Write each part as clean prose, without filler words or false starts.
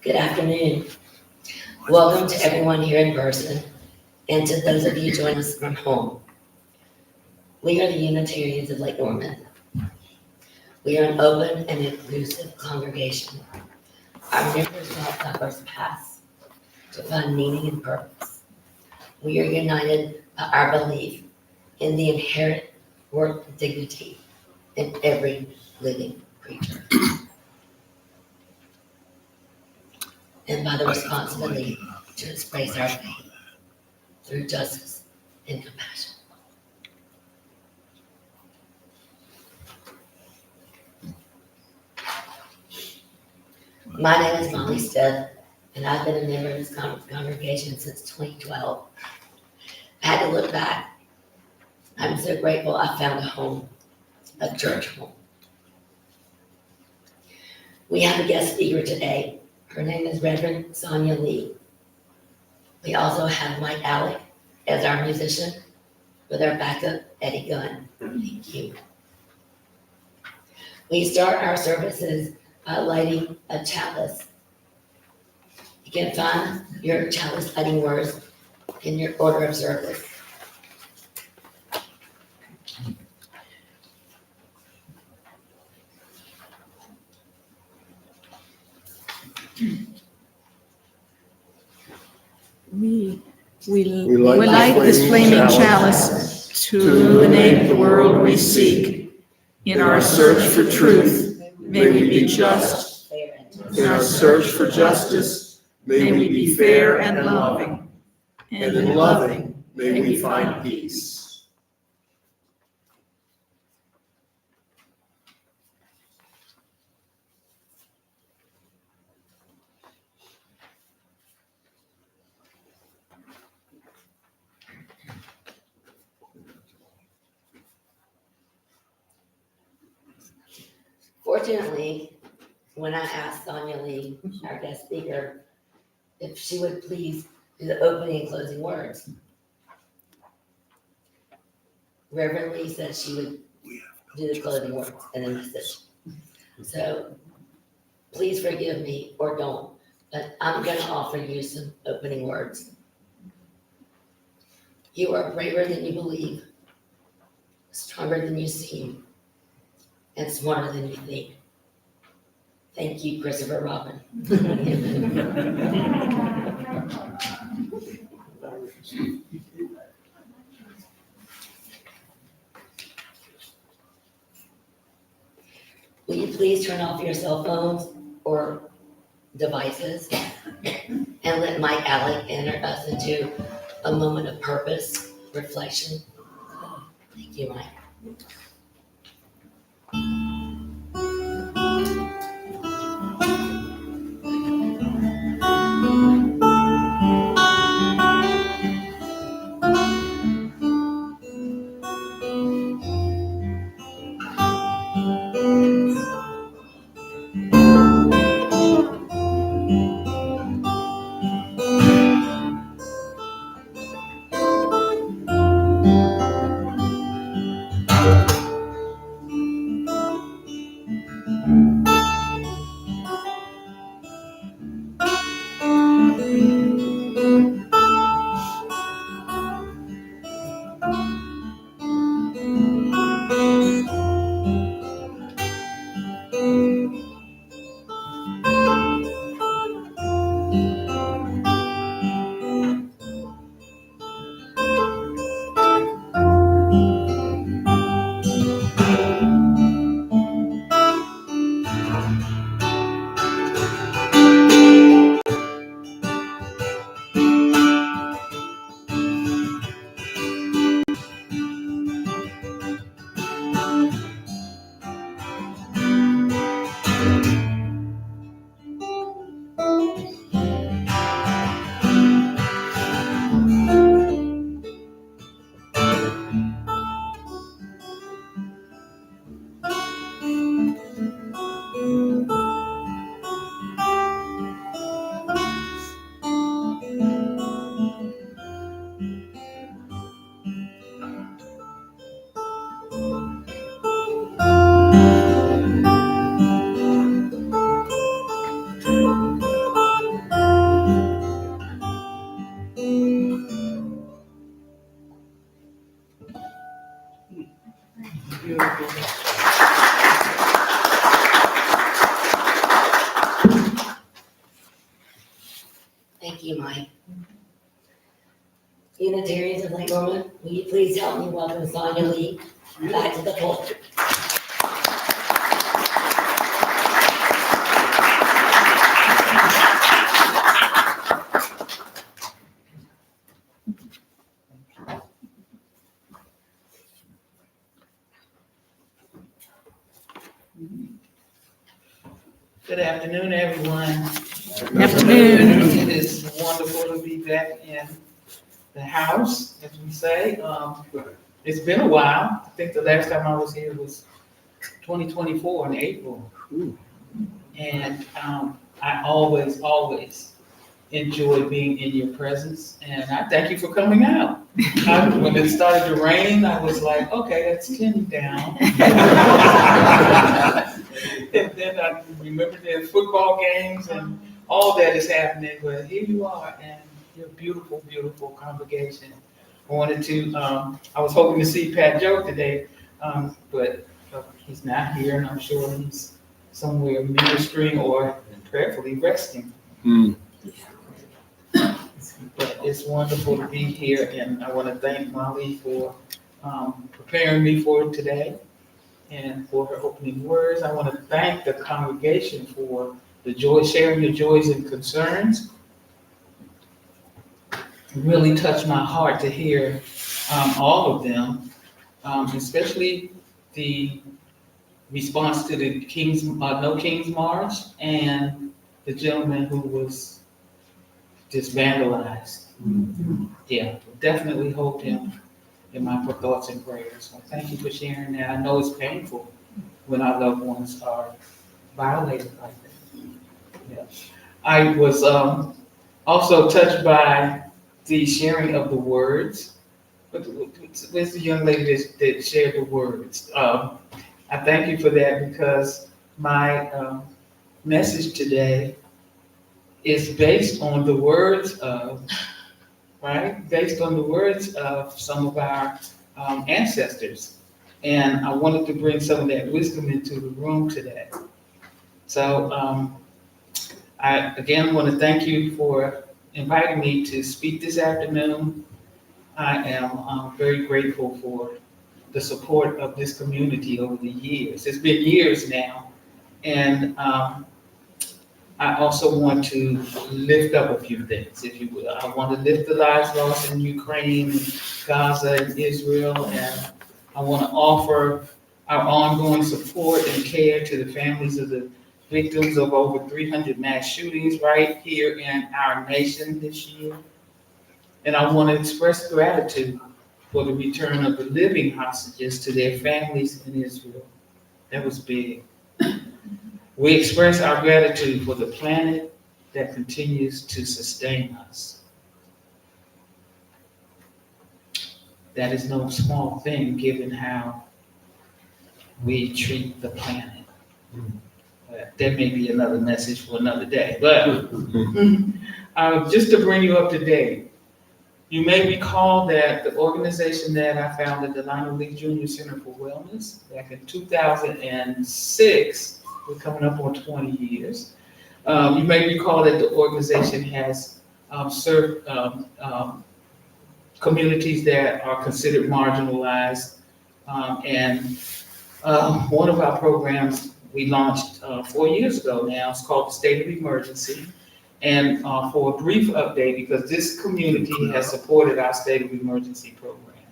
Good afternoon. Welcome to everyone here in person and to those of you joining us from home. We are the Unitarians of Lake Norman. We are an open and inclusive congregation. Our members have diverse paths to find meaning and purpose. We are united by our belief in the inherent worth and dignity in every living creature, and by the responsibility to express our faith through justice and compassion. My name is Molly Stith, and I've been a member of this congregation since 2012. I had to look back. I'm so grateful I found a home, a church home. We have a guest speaker today. Her name is Reverend Sonja Lee. We also have Mike Alec as our musician with our backup, Eddie Gunn. Thank you. We start our services by lighting a chalice. You can find your chalice lighting words in your order of service. We light this flaming chalice to illuminate the world we seek. In our search for truth, may we be just. In our search for justice, may we be fair and loving. And in loving, may we find peace. Fortunately, when I asked Sonja Lee, our guest speaker, if she would please do the opening and closing words, Reverend Lee said she would do the closing words and the message. So please forgive me or don't, but I'm going to offer you some opening words. You are braver than you believe, stronger than you seem, and smarter than you think. Thank you, Christopher Robin. Will you please turn off your cell phones or devices and let Mike Alec enter us into a moment of purpose, reflection. Thank you, Mike. you, Mike. Unitarians of Lake Norman, will you please help me welcome Sonja Lee back to the pulpit? Good afternoon, everyone. Afternoon. It is wonderful to be back in the house, as we say. It's been a while. I think the last time I was here was 2024 in April. And I always enjoy being in your presence. And I thank you for coming out. When it started to rain, I was like, okay, let's tend down. And then I remember the football games and all that is happening, but here you are, and you're a beautiful, beautiful congregation. I wanted to, I was hoping to see Pat Joe today, but he's not here, and I'm sure he's somewhere ministering or prayerfully resting. But it's wonderful to be here, and I want to thank Molly for preparing me for today and for her opening words. I want to thank the congregation for the joy, sharing your joys and concerns. It really touched my heart to hear all of them, especially the response to the No King's March and the gentleman who was just vandalized. Yeah, definitely hold him in my thoughts and prayers. So thank you for sharing that. I know it's painful when our loved ones are violated like that. Yeah. I was also touched by the sharing of the words. Where's the young lady that shared the words? I thank you for that, because my message today is based on the words of, based on the words of some of our ancestors. And I wanted to bring some of that wisdom into the room today. So I again want to thank you for inviting me to speak this afternoon. I am very grateful for the support of this community over the years. It's been years now. And I also want to lift up a few things, if you will. I want to lift the lives lost in Ukraine, and Gaza, and Israel, and I want to offer our ongoing support and care to the families of the victims of over 300 mass shootings right here in our nation this year. And I want to express gratitude for the return of the living hostages to their families in Israel. That was big. We express our gratitude for the planet that continues to sustain us. That is no small thing, given how we treat the planet. That may be another message for another day. But just to bring you up to date, you may recall that the organization that I founded, the Lionel Lee Jr. Center for Wellness, back in 2006, we're coming up on 20 years. You may recall that the organization has served communities that are considered marginalized. And one of our programs we launched 4 years ago now, it's called the State of Emergency. And for a brief update, because this community has supported our State of Emergency program.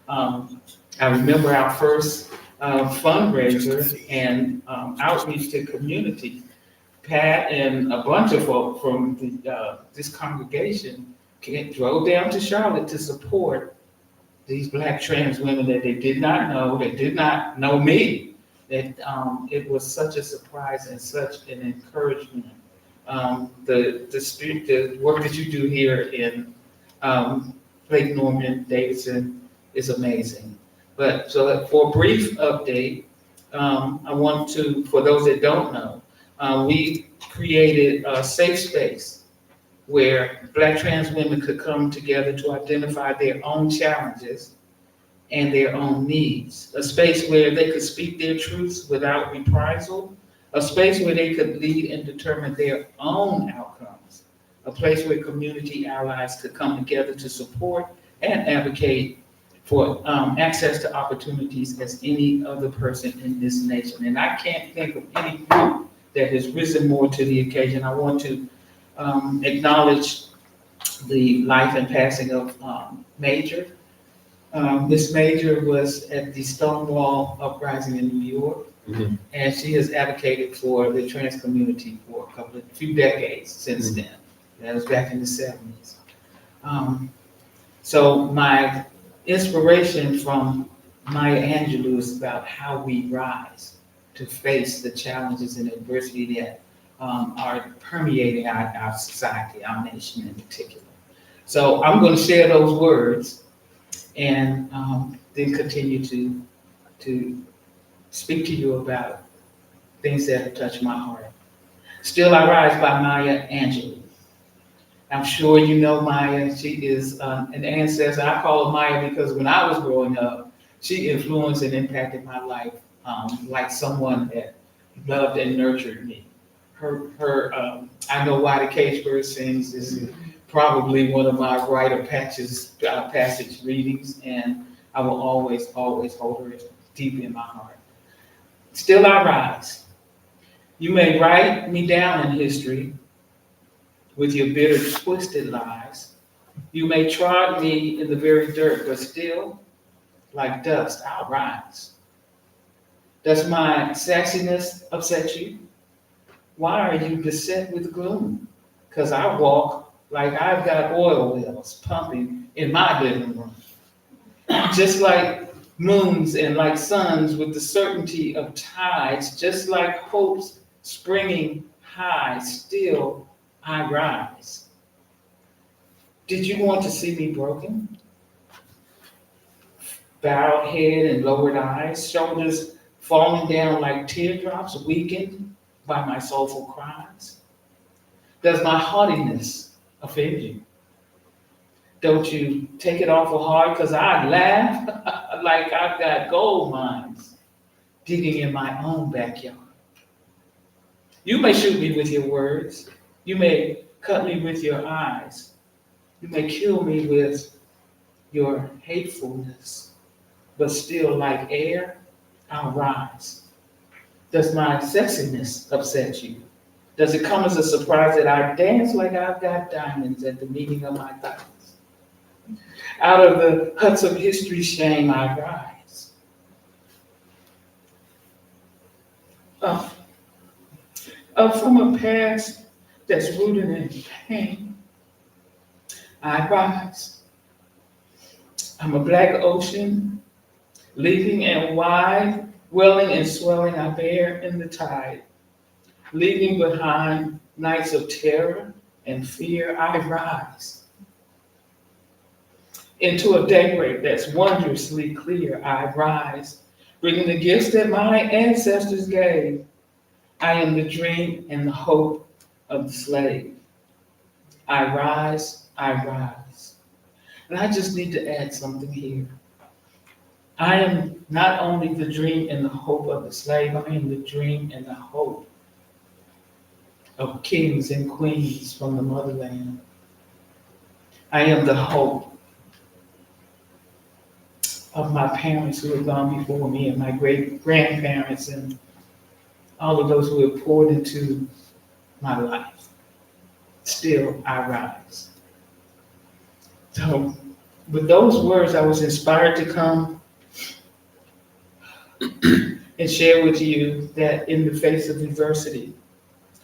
I remember our first fundraiser and outreach to community. Pat and a bunch of folk from this congregation drove down to Charlotte to support these Black trans women that they did not know. They did not know me. That it was such a surprise and such an encouragement. The work that you do here in Lake Norman, Davidson is amazing. But so for a brief update, I want to, for those that don't know, we created a safe space where Black trans women could come together to identify their own challenges and their own needs. A space where they could speak their truths without reprisal, a space where they could lead and determine their own outcomes, a place where community allies could come together to support and advocate for access to opportunities as any other person in this nation. And I can't think of any group that has risen more to the occasion. I want to acknowledge the life and passing of Major. Miss Major was at the Stonewall Uprising in New York, and she has advocated for the trans community for a few decades since then. That was back in the 70s. So my inspiration from Maya Angelou is about how we rise to face the challenges and adversity that are permeating our society, our nation in particular. So I'm going to share those words and then continue to speak to you about things that have touched my heart. Still I Rise by Maya Angelou. I'm sure you know Maya. She is an ancestor. I call her Maya because when I was growing up, she influenced and impacted my life like someone that loved and nurtured me. Her I Know Why the Cage Bird Sings is probably one of my rite of passage readings, and I will always, always hold her deep in my heart. Still I rise. You may write me down in history with your bitter, twisted lies. You may trod me in the very dirt, but still, like dust, I'll rise. Does my sassiness upset you? Why are you beset with gloom? Because I walk like I've got oil wells pumping in my living room. Just like moons and like suns with the certainty of tides, just like hopes springing high, still I rise. Did you want to see me broken? Bowed head and lowered eyes, shoulders falling down like teardrops, weakened by my soulful cries? Does my haughtiness offend you? Don't you take it awful hard because I laugh like I've got gold mines digging in my own backyard. You may shoot me with your words. You may cut me with your eyes. You may kill me with your hatefulness. But still, like air, I'll rise. Does my sexiness upset you? Does it come as a surprise that I dance like I've got diamonds at the meeting of my thighs? Out of the huts of history's shame, I rise. Up from a past that's rooted in pain, I rise. I'm a black ocean, leaping and wide, welling and swelling, I bear in the tide. Leaving behind nights of terror and fear, I rise. Into a daybreak that's wondrously clear, I rise, bringing the gifts that my ancestors gave. I am the dream and the hope of the slave. I rise, I rise. And I just need to add something here. I am not only the dream and the hope of the slave, I am the dream and the hope of kings and queens from the motherland. I am the hope of my parents who have gone before me and my great-grandparents and all of those who have poured into my life. Still, I rise. So, with those words, I was inspired to come and share with you that in the face of adversity,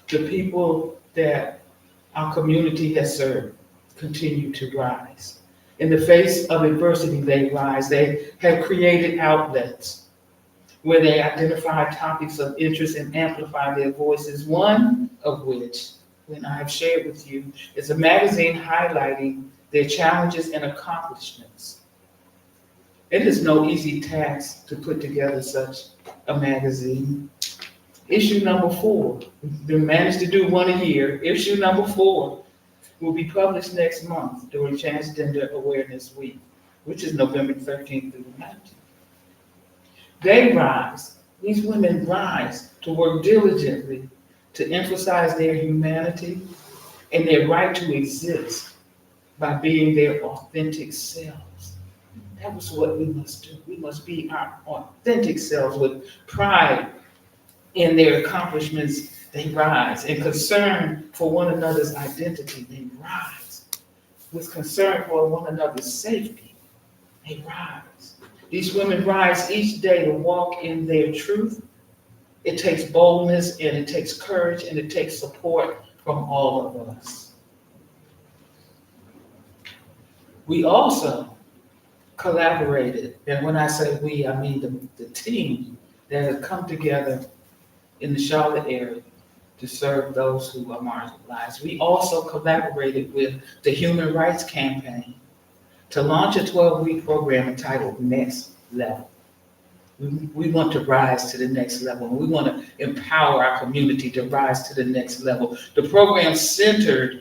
the people that our community has served continue to rise. In the face of adversity, they rise. They have created outlets where they identify topics of interest and amplify their voices, one of which, when I have shared with you, is a magazine highlighting their challenges and accomplishments. It is no easy task to put together such a magazine. Issue number 4, we managed to do one a year. Issue number 4 will be published next month during Transgender Awareness Week, which is November 13th through the 19th. They rise, these women rise to work diligently to emphasize their humanity and their right to exist by being their authentic selves. That was what we must do. We must be our authentic selves with pride in their accomplishments. They rise. And concern for one another's identity. They rise. With concern for one another's safety. They rise. These women rise each day to walk in their truth. It takes boldness, and it takes courage, and it takes support from all of us. We also collaborated, and when I say we, I mean the team that has come together in the Charlotte area to serve those who are marginalized. We also collaborated with the Human Rights Campaign to launch a 12-week program entitled Next Level. We want to rise to the next level. We want to empower our community to rise to the next level. The program centers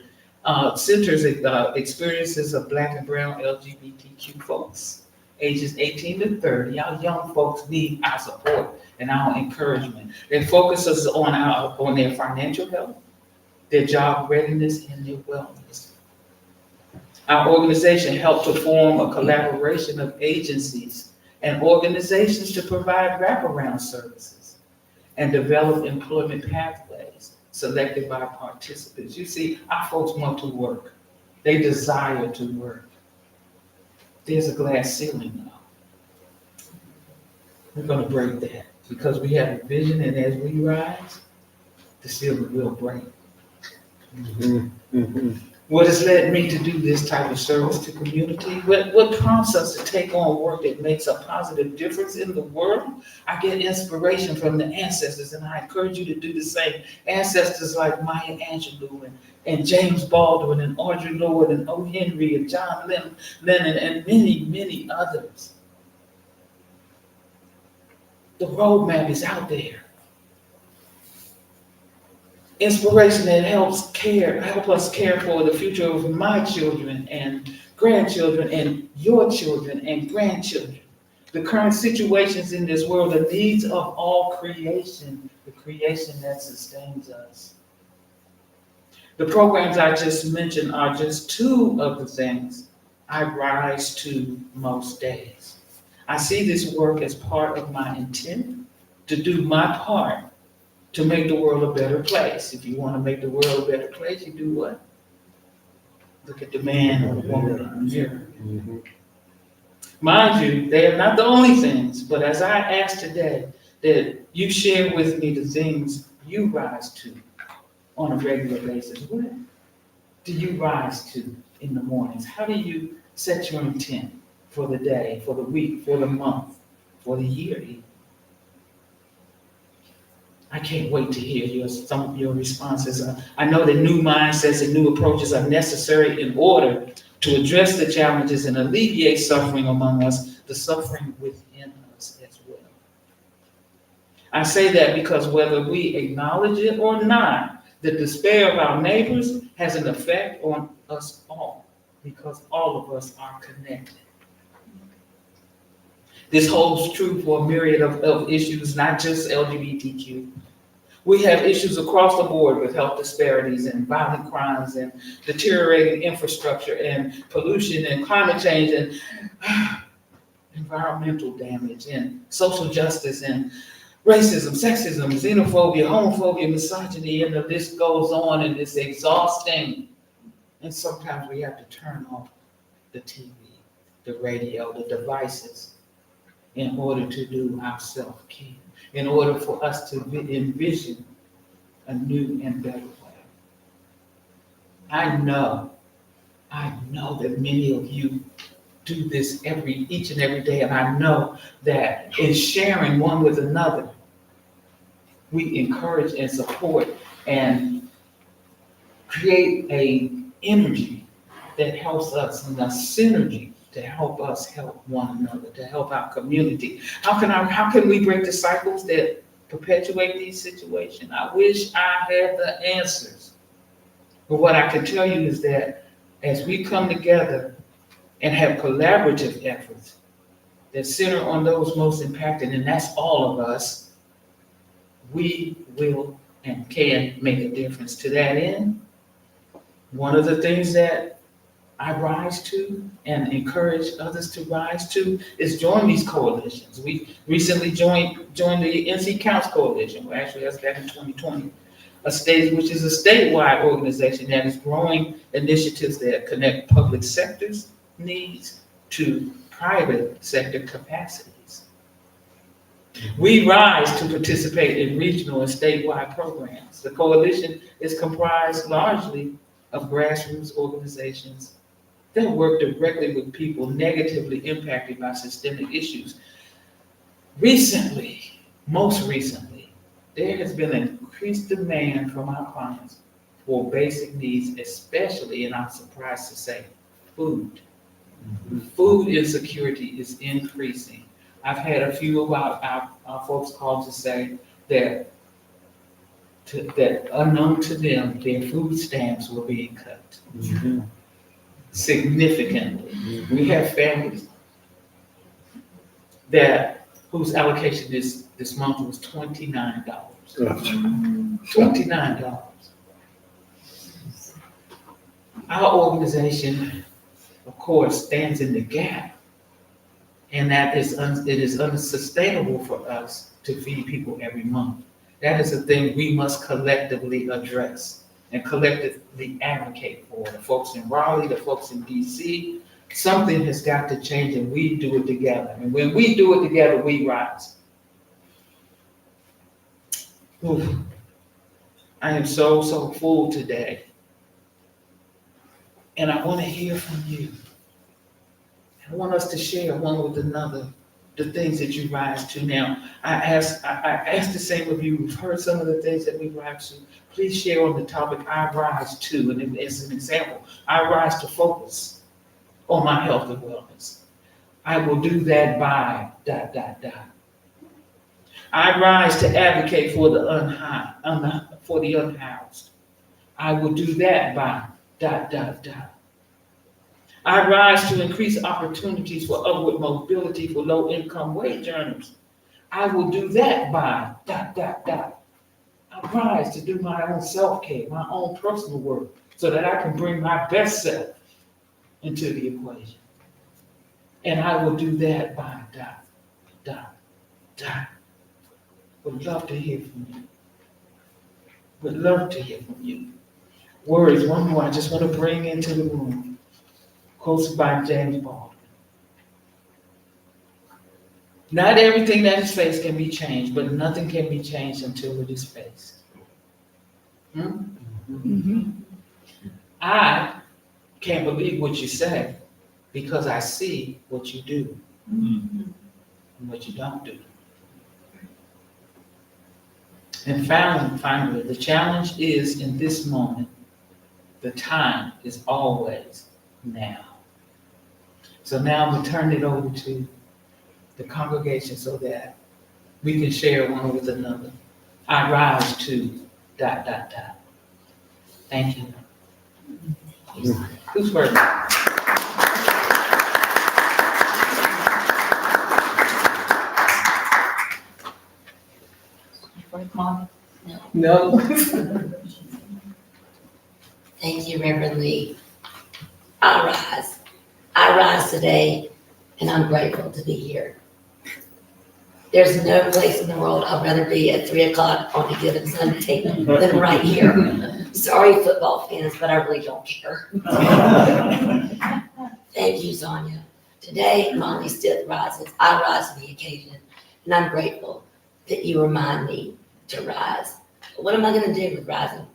experiences of Black and brown LGBTQ folks, ages 18 to 30. Our young folks need our support and our encouragement. It focuses on their financial health, their job readiness, and their wellness. Our organization helped to form a collaboration of agencies and organizations to provide wraparound services and develop employment pathways selected by participants. You see, our folks want to work. They desire to work. There's a glass ceiling though. We're going to break that because we have a vision, and as we rise, the ceiling will break. Mm-hmm. Mm-hmm. What has led me to do this type of service to community? What prompts us to take on work that makes a positive difference in the world? I get inspiration from the ancestors, and I encourage you to do the same. Ancestors like Maya Angelou and James Baldwin and Audre Lorde and O. Henry and John Lennon and many, many others. The roadmap is out there. Inspiration that helps us care for the future of my children and grandchildren and your children and grandchildren. The current situations in this world, the needs of all creation, the creation that sustains us. The programs I just mentioned are just two of the things I rise to most days. I see this work as part of my intent to do my part to make the world a better place. If you want to make the world a better place, you do what? Look at the man or the woman in the mirror. Mm-hmm. Mind you, they are not the only things, but as I ask today, that you share with me the things you rise to on a regular basis. What do you rise to in the mornings? How do you set your intent for the day, for the week, for the month, for the year even? I can't wait to hear some of your responses. I know that new mindsets and new approaches are necessary in order to address the challenges and alleviate suffering among us, the suffering within us as well. I say that because whether we acknowledge it or not, the despair of our neighbors has an effect on us all, because all of us are connected. This holds true for a myriad of issues, not just LGBTQ. We have issues across the board with health disparities and violent crimes and deteriorating infrastructure and pollution and climate change and environmental damage and social justice and racism, sexism, xenophobia, homophobia, misogyny, and the list goes on, and it's exhausting. And sometimes we have to turn off the TV, the radio, the devices, in order to do our self-care, in order for us to envision a new and better way. I know that many of you do this each and every day, and I know that in sharing one with another, we encourage and support and create an energy that helps us, and a synergy to help us help one another, to help our community. How can we break the cycles that perpetuate these situations? I wish I had the answers. But what I can tell you is that as we come together and have collaborative efforts that center on those most impacted, and that's all of us, we will and can make a difference. To that end, One of the things that I rise to and encourage others to rise to is join these coalitions. We recently joined the NC Counts Coalition. Well, actually, that's back in 2020. Which is a statewide organization that is growing initiatives that connect public sector's needs to private sector capacities. We rise to participate in regional and statewide programs. The coalition is comprised largely of grassroots organizations that work directly with people negatively impacted by systemic issues. Most recently, there has been an increased demand from our clients for basic needs, especially, and I'm surprised to say, food. Food insecurity is increasing. I've had a few of our folks call to say that unknown to them, their food stamps were being cut. Mhm. Significantly. We have families whose allocation this month was $29. $29. Our organization, of course, stands in the gap, and that it is unsustainable for us to feed people every month. That is a thing we must collectively address and collectively advocate for. The folks in Raleigh, the folks in DC, something has got to change, and we do it together. And when we do it together, we rise. Oof. I am so full today. And I want to hear from you. I want us to share one with another the things that you rise to now. I ask the same of you who've heard some of the things that we rise to. Please share on the topic I rise to. And as an example, I rise to focus on my health and wellness. I will do that by ... I rise to advocate for the unhoused. I will do that by ... I rise to increase opportunities for upward mobility for low-income wage earners. I will do that by ... I rise to do my own self-care, my own personal work, so that I can bring my best self into the equation. And I will do that by ... Would love to hear from you. Would love to hear from you. Words, one more I just want to bring into the room. Quoted by James Baldwin. Not everything that is faced can be changed, but nothing can be changed until it is faced. I can't believe what you say because I see what you do and what you don't do. And finally, the challenge is in this moment. The time is always now. So now I'm going to turn it over to the congregation so that we can share one with another. I rise to ... Thank you. Who's first? Mom? No. Thank you, Reverend Lee. I rise. I rise today, and I'm grateful to be here. There's no place in the world I'd rather be at 3 o'clock on a given Sunday than right here. Sorry, football fans, but I really don't care. Thank you, Sonja. Today, Molly still rises. I rise to the occasion, and I'm grateful that you remind me to rise. What am I going to do with rising?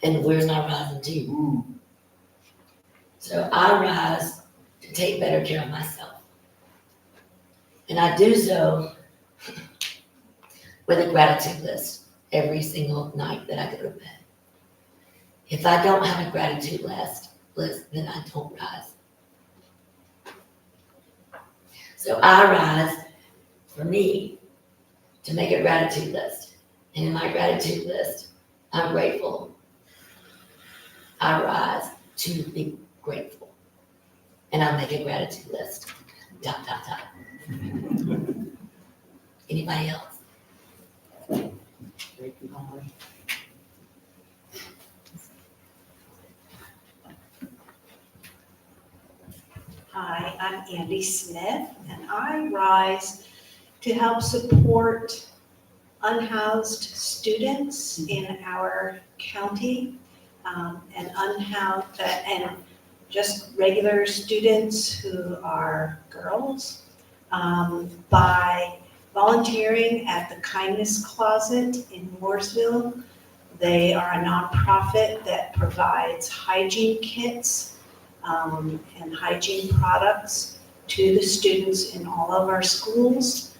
And where's my rising to? So I rise to take better care of myself. And I do so with a gratitude list every single night that I go to bed. If I don't have a gratitude list, then I don't rise. So I rise for me to make a gratitude list. And in my gratitude list, I'm grateful. I rise to be grateful. And I make a gratitude list. ... Anybody else? I'm Andy Smith, and I rise to help support unhoused students in our county, and unhoused and just regular students who are girls, by volunteering at the Kindness Closet in Mooresville. They are a nonprofit that provides hygiene kits and hygiene products to the students in all of our schools.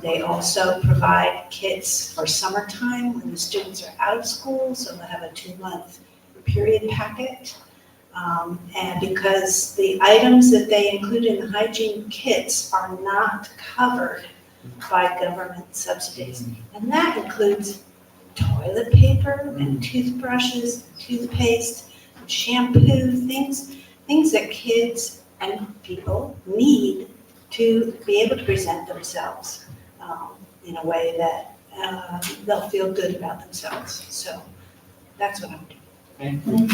They also provide kits for summertime when the students are out of school, so they'll have a 2-month period packet. And because the items that they include in the hygiene kits are not covered by government subsidies. And that includes toilet paper and toothbrushes, toothpaste, shampoo, things that kids and people need to be able to present themselves in a way that they'll feel good about themselves. So that's what I'm doing. Thank you.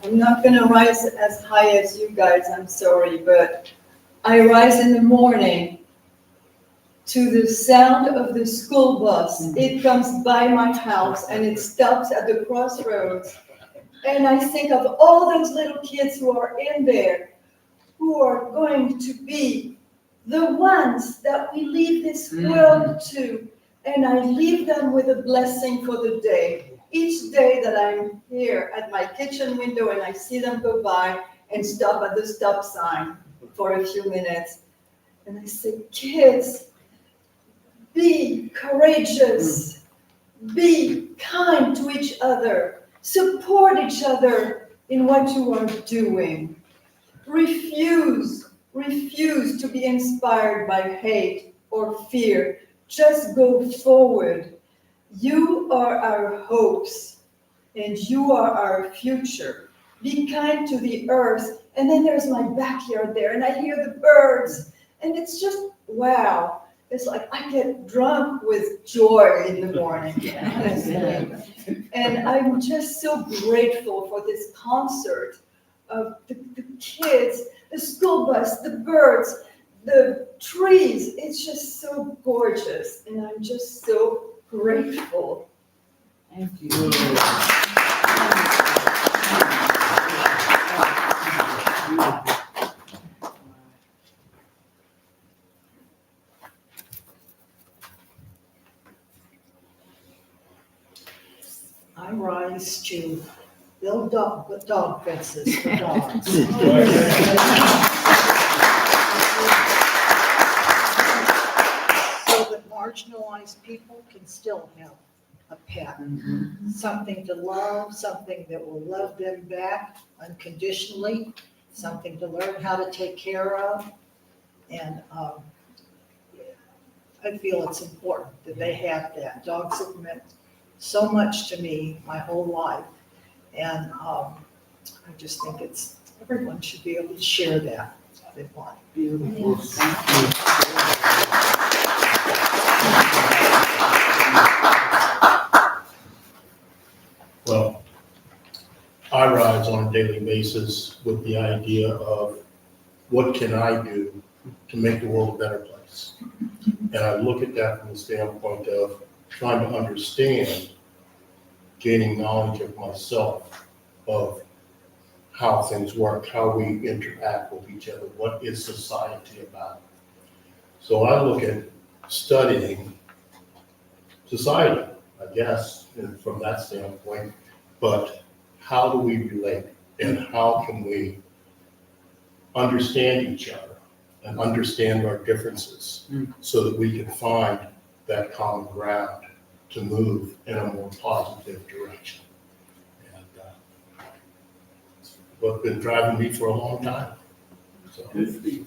I'm not gonna rise as high as you guys, I'm sorry, but I rise in the morning to the sound of the school bus. It comes by my house and it stops at the crossroads. And I think of all those little kids who are in there, who are going to be the ones that we leave this world to. And I leave them with a blessing for the day. Each day that I'm here at my kitchen window and I see them go by and stop at the stop sign for a few minutes. And I say, kids, be courageous, be kind to each other, support each other in what you are doing. Refuse to be inspired by hate or fear. Just go forward. You are our hopes and you are our future. Be kind to the earth. And then there's my backyard there and I hear the birds and it's just, wow. It's like I get drunk with joy in the morning, honestly. And I'm just so grateful for this concert of the kids, the school bus, the birds, the trees. It's just so gorgeous. And I'm just so grateful. Thank you. I rise to build dog fences for dogs. So that marginalized people can still have a pet. Something to love, something that will love them back unconditionally, something to learn how to take care of. And I feel it's important that they have that. Dogs have meant so much to me my whole life. And I just think everyone should be able to share that if they want. Beautiful. Well, I rise on a daily basis with the idea of what can I do to make the world a better place? And I look at that from the standpoint of trying to understand, gaining knowledge of myself, of how things work, how we interact with each other, what is society about? So I look at studying society, I guess, and from that standpoint, but how do we relate and how can we understand each other and understand our differences so that we can find that common ground to move in a more positive direction. And it's what's been driving me for a long time. So. Thank you.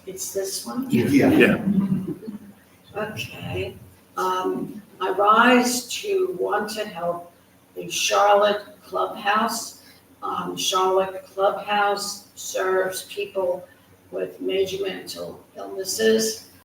It's this one? Yeah. Okay. I rise to want to help the Charlotte Clubhouse. Charlotte Clubhouse serves people with major mental illnesses.